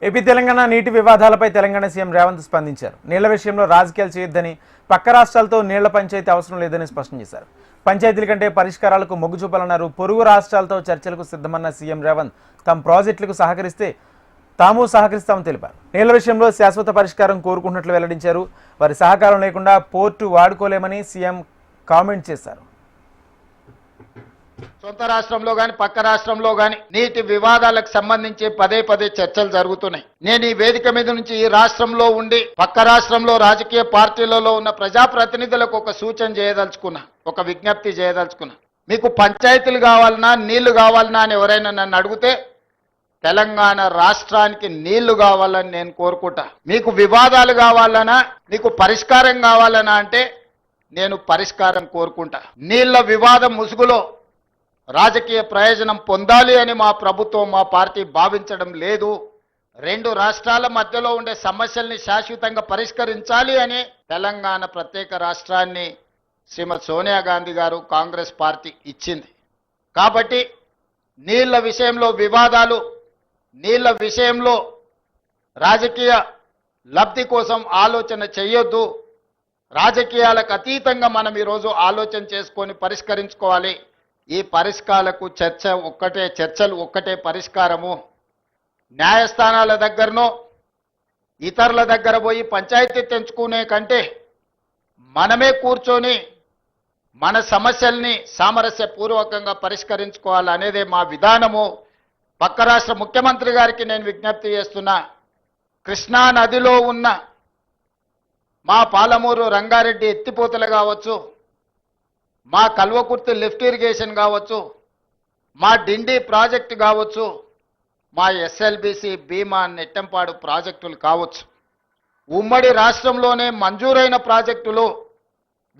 AP Telangana నీటి వివాదాలపై Telangana CM Revanth స్పందించారు. నీళ్ల విషయంలో రాజకీయాలు చేయొద్దని, పక్క రాష్ట్రాలతో నీళ్ల పంచాయతీ అవసరం లేదని స్పష్టం చేశారు. పంచాయతీల కంటే పరిష్కారాలకు మొగ్గు చూపాలన్నారు. పొరుగు రాష్ట్రాలతో చర్చలకు సిద్ధమన్న సీఎం రేవంత్ తమ ప్రాజెక్టులకు సహకరిస్తే తాము సహకరిస్తామని తెలిపారు. నీళ్ల విషయంలో శాశ్వత పరిష్కారం కోరుకుంటున్నట్లు వెల్లడించారు. వారి సహకారం లేకుండా పోర్టు వాడుకోలేమని సీఎం కామెంట్ చేశారు. సొంత రాష్ట్రంలో గాని పక్క రాష్ట్రంలో గాని నీటి వివాదాలకు సంబంధించి పదే పదే చర్చలు జరుగుతున్నాయి. నేను ఈ వేదిక మీద నుంచి ఈ రాష్ట్రంలో ఉండి పక్క రాష్ట్రంలో రాజకీయ పార్టీలలో ఉన్న ప్రజాప్రతినిధులకు ఒక సూచన చేయదలుచుకున్నా, ఒక విజ్ఞప్తి చేయదలుచుకున్నా. మీకు పంచాయతీలు కావాలన్నా నీళ్లు కావాలన్నా అని ఎవరైనా నన్ను అడిగితే తెలంగాణ రాష్ట్రానికి నీళ్లు కావాలని నేను కోరుకుంటా. మీకు వివాదాలు కావాలన్నా, మీకు పరిష్కారం కావాలన్నా అంటే నేను పరిష్కారం కోరుకుంటా. నీళ్ల వివాదం ముసుగులో రాజకీయ ప్రయోజనం పొందాలి అని మా ప్రభుత్వం, మా పార్టీ భావించడం లేదు. రెండు రాష్ట్రాల మధ్యలో ఉండే సమస్యల్ని శాశ్వతంగా పరిష్కరించాలి అని తెలంగాణ ప్రత్యేక రాష్ట్రాన్ని శ్రీమతి సోనియా గాంధీ గారు కాంగ్రెస్ పార్టీ ఇచ్చింది. కాబట్టి నీళ్ల విషయంలో వివాదాలు, నీళ్ల విషయంలో రాజకీయ లబ్ధి కోసం ఆలోచన చేయొద్దు. రాజకీయాలకు అతీతంగా మనం ఈరోజు ఆలోచన చేసుకొని పరిష్కరించుకోవాలి. ఈ పరిష్కారాలకు చర్చలు ఒక్కటే పరిష్కారము. న్యాయస్థానాల దగ్గరనో ఇతరుల దగ్గర పోయి పంచాయతీ తెంచుకునే కంటే మనమే కూర్చొని మన సమస్యల్ని సామరస్యపూర్వకంగా పరిష్కరించుకోవాలనేదే మా విధానము. పక్క రాష్ట్ర ముఖ్యమంత్రి గారికి నేను విజ్ఞప్తి చేస్తున్నా. కృష్ణా నదిలో ఉన్న మా పాలమూరు రంగారెడ్డి ఎత్తిపోతలు కావచ్చు, మా కల్వకుర్తి లిఫ్ట్ ఇరిగేషన్ కావచ్చు, మా డిండి ప్రాజెక్టు కావచ్చు, మా ఎస్ఎల్బిసి భీమా నెట్టంపాడు ప్రాజెక్టులు కావచ్చు, ఉమ్మడి రాష్ట్రంలోనే మంజూరైన ప్రాజెక్టులు.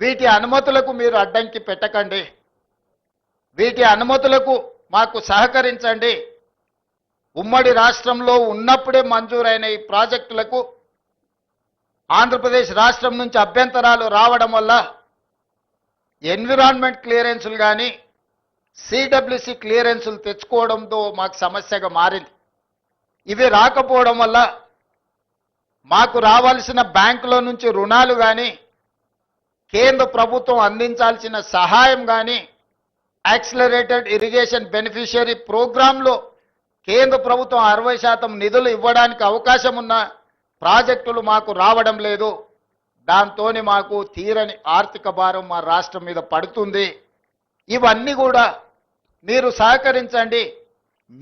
వీటి అనుమతులకు మీరు అడ్డంకి పెట్టకండి. వీటి అనుమతులకు మాకు సహకరించండి. ఉమ్మడి రాష్ట్రంలో ఉన్నప్పుడే మంజూరైన ఈ ప్రాజెక్టులకు ఆంధ్రప్రదేశ్ రాష్ట్రం నుంచి అభ్యంతరాలు రావడం వల్ల ఎన్విరాన్మెంట్ క్లియరెన్సులు కానీ సిడబ్ల్యూసి క్లియరెన్సులు తెచ్చుకోవడంతో మాకు సమస్యగా మారింది. ఇవి రాకపోవడం వల్ల మాకు రావాల్సిన బ్యాంకులో నుంచి రుణాలు కానీ, కేంద్ర ప్రభుత్వం అందించాల్సిన సహాయం కానీ, యాక్సిలరేటెడ్ ఇరిగేషన్ బెనిఫిషియరీ ప్రోగ్రాంలో కేంద్ర ప్రభుత్వం 60% నిధులు ఇవ్వడానికి అవకాశం ఉన్న ప్రాజెక్టులు మాకు రావడం లేదు. దాంతో మాకు తీరని ఆర్థిక భారం మా రాష్ట్రం మీద పడుతుంది. ఇవన్నీ కూడా మీరు సహకరించండి.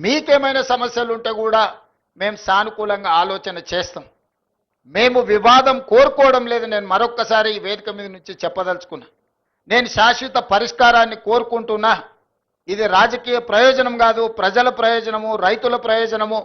మీకేమైనా సమస్యలు ఉంటే కూడా మేము సానుకూలంగా ఆలోచన చేస్తాం. మేము వివాదం కోరుకోవడం లేదు. నేను మరొక్కసారి ఈ వేదిక మీద నుంచి చెప్పదలుచుకున్నా. నేను శాశ్వత పరిష్కారాన్ని కోరుకుంటున్నా. ఇది రాజకీయ ప్రయోజనం కాదు, ప్రజల ప్రయోజనము, రైతుల ప్రయోజనము.